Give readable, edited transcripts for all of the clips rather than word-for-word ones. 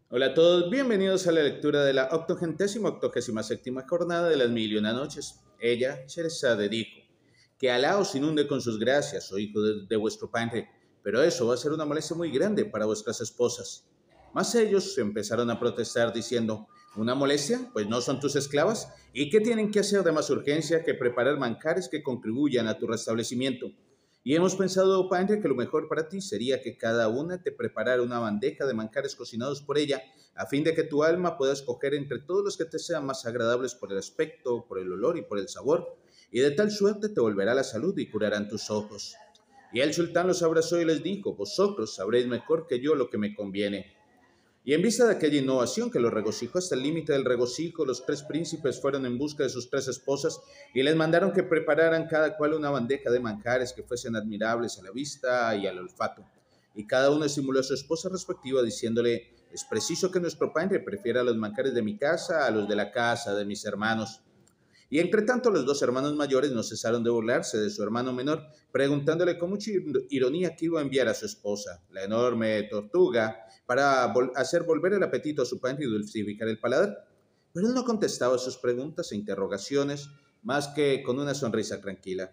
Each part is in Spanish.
Hola a todos, bienvenidos a la lectura de la 87ª jornada de las Mil y Una Noches. Ella, Sherazade, dijo: Que Alá os inunde con sus gracias, oh hijo de vuestro padre, pero eso va a ser una molestia muy grande para vuestras esposas. Mas ellos empezaron a protestar diciendo: ¿Una molestia? Pues no son tus esclavas. ¿Y qué tienen que hacer de más urgencia que preparar manjares que contribuyan a tu restablecimiento? Y hemos pensado, padre, que lo mejor para ti sería que cada una te preparara una bandeja de manjares cocinados por ella, a fin de que tu alma pueda escoger entre todos los que te sean más agradables por el aspecto, por el olor y por el sabor, y de tal suerte te volverá la salud y curarán tus ojos. Y el sultán los abrazó y les dijo: Vosotros sabréis mejor que yo lo que me conviene. Y en vista de aquella innovación que los regocijó hasta el límite del regocijo, los tres príncipes fueron en busca de sus tres esposas y les mandaron que prepararan cada cual una bandeja de manjares que fuesen admirables a la vista y al olfato. Y cada uno estimuló a su esposa respectiva diciéndole: es preciso que nuestro padre prefiera los manjares de mi casa a los de la casa de mis hermanos. Y entre tanto los dos hermanos mayores no cesaron de burlarse de su hermano menor, preguntándole con mucha ironía qué iba a enviar a su esposa, la enorme tortuga, para hacer volver el apetito a su padre y dulcificar el paladar. Pero él no contestaba a sus preguntas e interrogaciones más que con una sonrisa tranquila.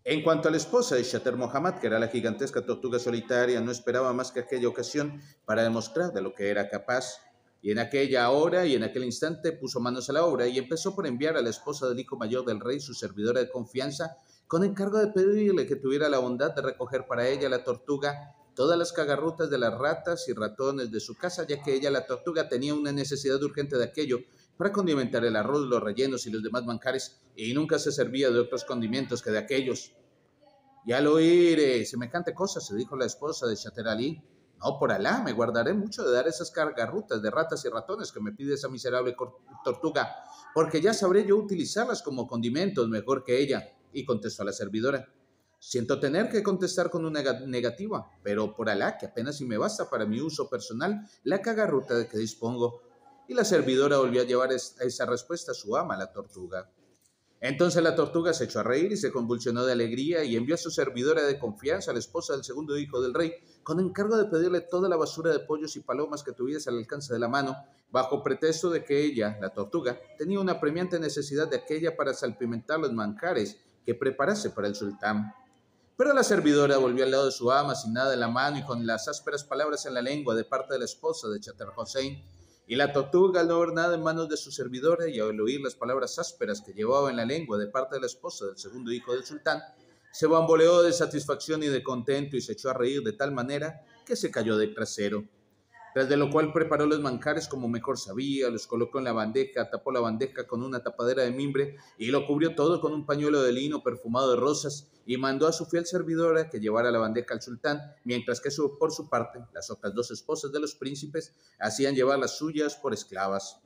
En cuanto a la esposa de Shater Mohammad, que era la gigantesca tortuga solitaria, no esperaba más que aquella ocasión para demostrar de lo que era capaz. Y en aquella hora y en aquel instante puso manos a la obra y empezó por enviar a la esposa del hijo mayor del rey, su servidora de confianza, con encargo de pedirle que tuviera la bondad de recoger para ella la tortuga todas las cagarrutas de las ratas y ratones de su casa, ya que ella, la tortuga, tenía una necesidad urgente de aquello para condimentar el arroz, los rellenos y los demás manjares, y nunca se servía de otros condimentos que de aquellos. Ya lo oiré, semejante cosa, se dijo la esposa de Shater Ali. No, por Alá, me guardaré mucho de dar esas cargarrutas de ratas y ratones que me pide esa miserable tortuga, porque ya sabré yo utilizarlas como condimentos mejor que ella. Y contestó la servidora: siento tener que contestar con una negativa, pero por Alá, que apenas si me basta para mi uso personal la cagarruta de que dispongo. Y la servidora volvió a llevar esa respuesta a su ama, la tortuga. Entonces la tortuga se echó a reír y se convulsionó de alegría y envió a su servidora de confianza, la esposa del segundo hijo del rey, con encargo de pedirle toda la basura de pollos y palomas que tuviese al alcance de la mano, bajo pretexto de que ella, la tortuga, tenía una apremiante necesidad de aquella para salpimentar los manjares que preparase para el sultán. Pero la servidora volvió al lado de su ama sin nada en la mano y con las ásperas palabras en la lengua de parte de la esposa de Chater Hossein. Y la tortuga, al no ver nada en manos de su servidora y al oír las palabras ásperas que llevaba en la lengua de parte de la esposa del segundo hijo del sultán, se bamboleó de satisfacción y de contento y se echó a reír de tal manera que se cayó de trasero. Tras de lo cual preparó los manjares como mejor sabía, los colocó en la bandeja, tapó la bandeja con una tapadera de mimbre y lo cubrió todo con un pañuelo de lino perfumado de rosas y mandó a su fiel servidora que llevara la bandeja al sultán, mientras que por su parte las otras dos esposas de los príncipes hacían llevar las suyas por esclavas.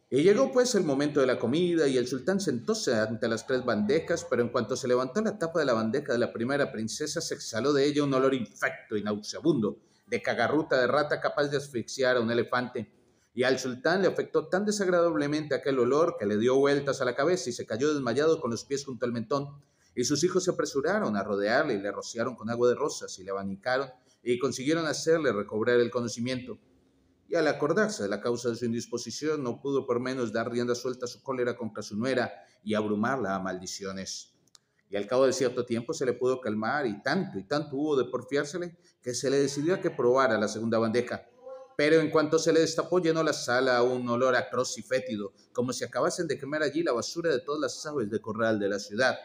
Y llegó pues el momento de la comida y el sultán sentóse ante las tres bandejas, pero en cuanto se levantó la tapa de la bandeja de la primera princesa, se exhaló de ella un olor infecto y nauseabundo, de cagarruta de rata capaz de asfixiar a un elefante. Y al sultán le afectó tan desagradablemente aquel olor que le dio vueltas a la cabeza y se cayó desmayado con los pies junto al mentón. Y sus hijos se apresuraron a rodearle y le rociaron con agua de rosas y le abanicaron y consiguieron hacerle recobrar el conocimiento. Y al acordarse de la causa de su indisposición, no pudo por menos dar rienda suelta a su cólera contra su nuera y abrumarla a maldiciones. Y al cabo de cierto tiempo se le pudo calmar y tanto hubo de porfiársele que se le decidió a que probara la segunda bandeja. Pero en cuanto se le destapó, llenó la sala un olor atroz y fétido, como si acabasen de quemar allí la basura de todas las aves de corral de la ciudad.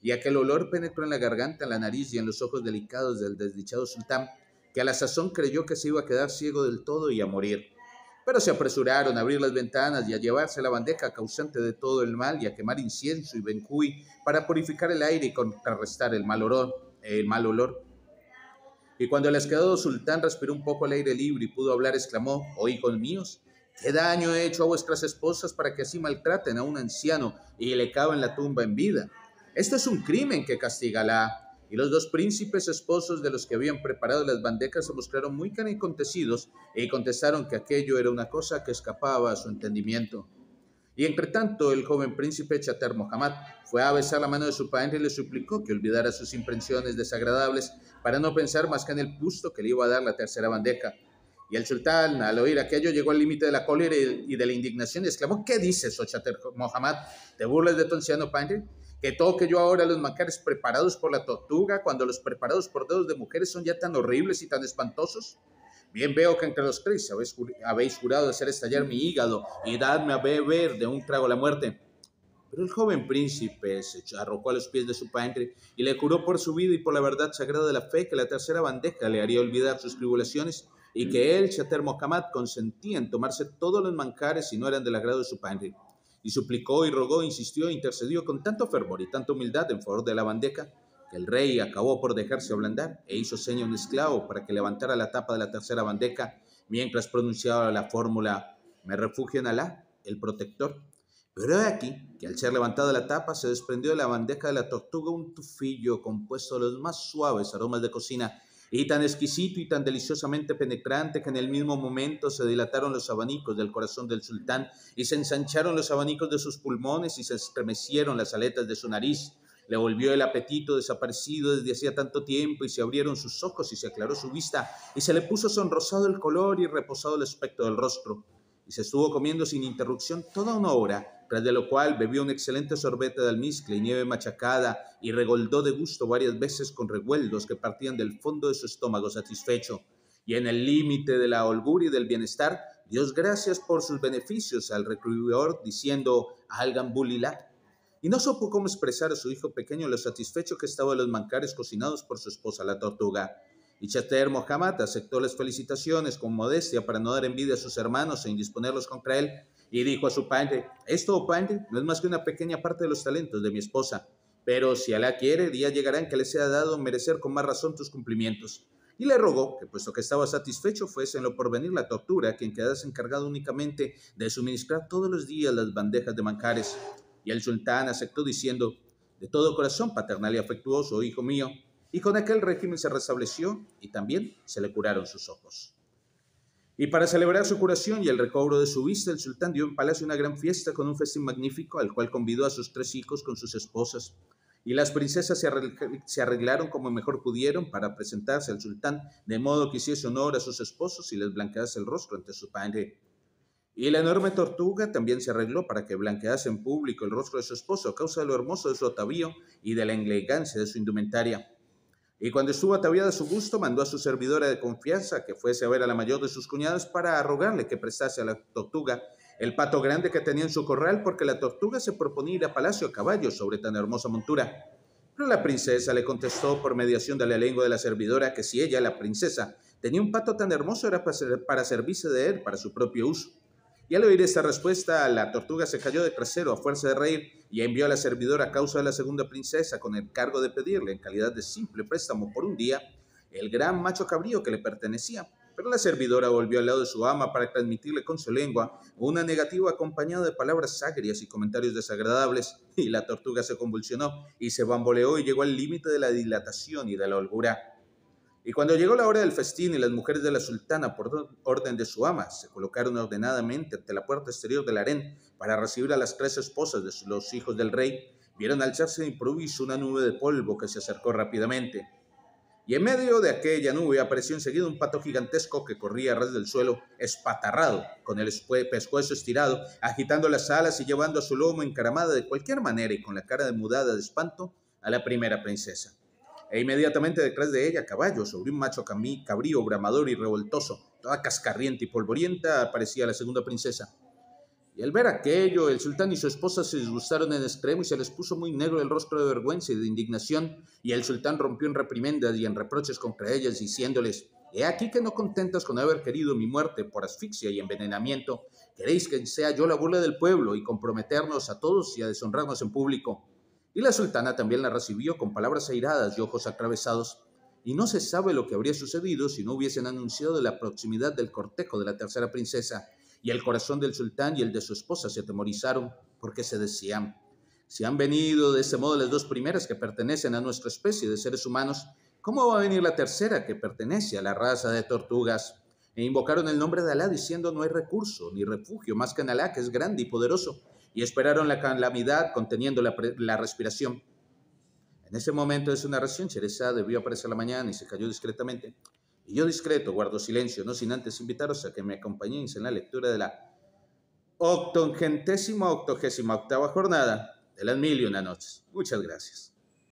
Y aquel olor penetró en la garganta, en la nariz y en los ojos delicados del desdichado sultán, que a la sazón creyó que se iba a quedar ciego del todo y a morir. Pero se apresuraron a abrir las ventanas y a llevarse la bandeja causante de todo el mal y a quemar incienso y bencuy para purificar el aire y contrarrestar el mal olor. Y cuando el asqueado sultán respiró un poco al aire libre y pudo hablar, exclamó: «Oh hijos míos, ¿qué daño he hecho a vuestras esposas para que así maltraten a un anciano y le caben la tumba en vida? Esto es un crimen que castiga Alá». Y los dos príncipes esposos de los que habían preparado las bandejas se mostraron muy acontecidos y contestaron que aquello era una cosa que escapaba a su entendimiento. Y entre tanto, el joven príncipe Chater Mohammad fue a besar la mano de su padre y le suplicó que olvidara sus impresiones desagradables para no pensar más que en el gusto que le iba a dar la tercera bandeja. Y el sultán, al oír aquello, llegó al límite de la cólera y de la indignación y exclamó: ¿qué dices, oh Chater Mohammad? ¿Te burlas de tu anciano padre? ¿Que toque yo ahora los manjares preparados por la tortuga cuando los preparados por dedos de mujeres son ya tan horribles y tan espantosos? Bien veo que entre los tres habéis jurado hacer estallar mi hígado y darme a beber de un trago la muerte. Pero el joven príncipe se arrojó a los pies de su padre y le juró por su vida y por la verdad sagrada de la fe que la tercera bandeja le haría olvidar sus tribulaciones y que él, Chater Mohammad, consentía en tomarse todos los manjares si no eran del agrado de su padre. Y suplicó y rogó, insistió e intercedió con tanto fervor y tanta humildad en favor de la bandeja que el rey acabó por dejarse ablandar e hizo seña a un esclavo para que levantara la tapa de la tercera bandeja mientras pronunciaba la fórmula: me refugio en Alá, el protector. Pero he aquí que al ser levantada la tapa se desprendió de la bandeja de la tortuga un tufillo compuesto de los más suaves aromas de cocina y tan exquisito y tan deliciosamente penetrante que en el mismo momento se dilataron los abanicos del corazón del sultán y se ensancharon los abanicos de sus pulmones y se estremecieron las aletas de su nariz. Le volvió el apetito desaparecido desde hacía tanto tiempo y se abrieron sus ojos y se aclaró su vista y se le puso sonrosado el color y reposado el aspecto del rostro. Y se estuvo comiendo sin interrupción toda una hora, tras de lo cual bebió un excelente sorbete de almizcle y nieve machacada y regoldó de gusto varias veces con revueldos que partían del fondo de su estómago satisfecho. Y en el límite de la holgura y del bienestar, dio gracias por sus beneficios al recluidor, diciendo: Alhamdulillah. Y no supo cómo expresar a su hijo pequeño lo satisfecho que estaba de los manjares cocinados por su esposa la tortuga. Y Chater Mohammad aceptó las felicitaciones con modestia para no dar envidia a sus hermanos e indisponerlos contra él, y dijo a su padre: esto, oh padre, no es más que una pequeña parte de los talentos de mi esposa, pero si Alá quiere, día llegará en que le sea dado merecer con más razón tus cumplimientos. Y le rogó que, puesto que estaba satisfecho, fuese en lo porvenir la tortura quien quedase encargado únicamente de suministrar todos los días las bandejas de manjares. Y el sultán aceptó diciendo: de todo corazón, paternal y afectuoso, hijo mío. Y con aquel régimen se restableció y también se le curaron sus ojos. Y para celebrar su curación y el recobro de su vista, el sultán dio en palacio una gran fiesta con un festín magnífico, al cual convidó a sus 3 hijos con sus esposas. Y las princesas se arreglaron como mejor pudieron para presentarse al sultán, de modo que hiciese honor a sus esposos y les blanquease el rostro ante su padre. Y la enorme tortuga también se arregló para que blanquease en público el rostro de su esposo a causa de lo hermoso de su atavío y de la elegancia de su indumentaria. Y cuando estuvo ataviada a su gusto, mandó a su servidora de confianza que fuese a ver a la mayor de sus cuñadas para rogarle que prestase a la tortuga el pato grande que tenía en su corral, porque la tortuga se proponía ir a palacio a caballo sobre tan hermosa montura. Pero la princesa le contestó por mediación de la lengua de la servidora que si ella, la princesa, tenía un pato tan hermoso era para servirse de él para su propio uso. Y al oír esta respuesta, la tortuga se cayó de trasero a fuerza de reír y envió a la servidora a causa de la segunda princesa con el cargo de pedirle, en calidad de simple préstamo por un día, el gran macho cabrío que le pertenecía. Pero la servidora volvió al lado de su ama para transmitirle con su lengua una negativa acompañada de palabras agrias y comentarios desagradables, y la tortuga se convulsionó y se bamboleó y llegó al límite de la dilatación y de la holgura. Y cuando llegó la hora del festín y las mujeres de la sultana, por orden de su ama, se colocaron ordenadamente ante la puerta exterior del harén para recibir a las 3 esposas de los hijos del rey, vieron alzarse de improviso una nube de polvo que se acercó rápidamente. Y en medio de aquella nube apareció enseguida un pato gigantesco que corría a ras del suelo, espatarrado, con el pescuezo estirado, agitando las alas y llevando a su lomo encaramada de cualquier manera y con la cara demudada de espanto a la primera princesa. E inmediatamente detrás de ella, a caballo, sobre un macho cabrío, bramador y revoltoso, toda cascarrienta y polvorienta, aparecía la segunda princesa. Y al ver aquello, el sultán y su esposa se disgustaron en extremo y se les puso muy negro el rostro de vergüenza y de indignación, y el sultán rompió en reprimendas y en reproches contra ellas, diciéndoles: he aquí que no contentas con haber querido mi muerte por asfixia y envenenamiento, queréis que sea yo la burla del pueblo y comprometernos a todos y a deshonrarnos en público. Y la sultana también la recibió con palabras airadas y ojos atravesados, y no se sabe lo que habría sucedido si no hubiesen anunciado la proximidad del cortejo de la tercera princesa, y el corazón del sultán y el de su esposa se atemorizaron, porque se decían: si han venido de ese modo las 2 primeras que pertenecen a nuestra especie de seres humanos, ¿cómo va a venir la tercera que pertenece a la raza de tortugas? E invocaron el nombre de Alá diciendo: no hay recurso ni refugio más que en Alá, que es grande y poderoso, y esperaron la calamidad conteniendo la respiración. En ese momento de su narración, Sherezada debió aparecer la mañana y se cayó discretamente. Y yo discreto guardo silencio, no sin antes invitaros a que me acompañéis en la lectura de la 88ª jornada de las 1001 noches. Muchas gracias.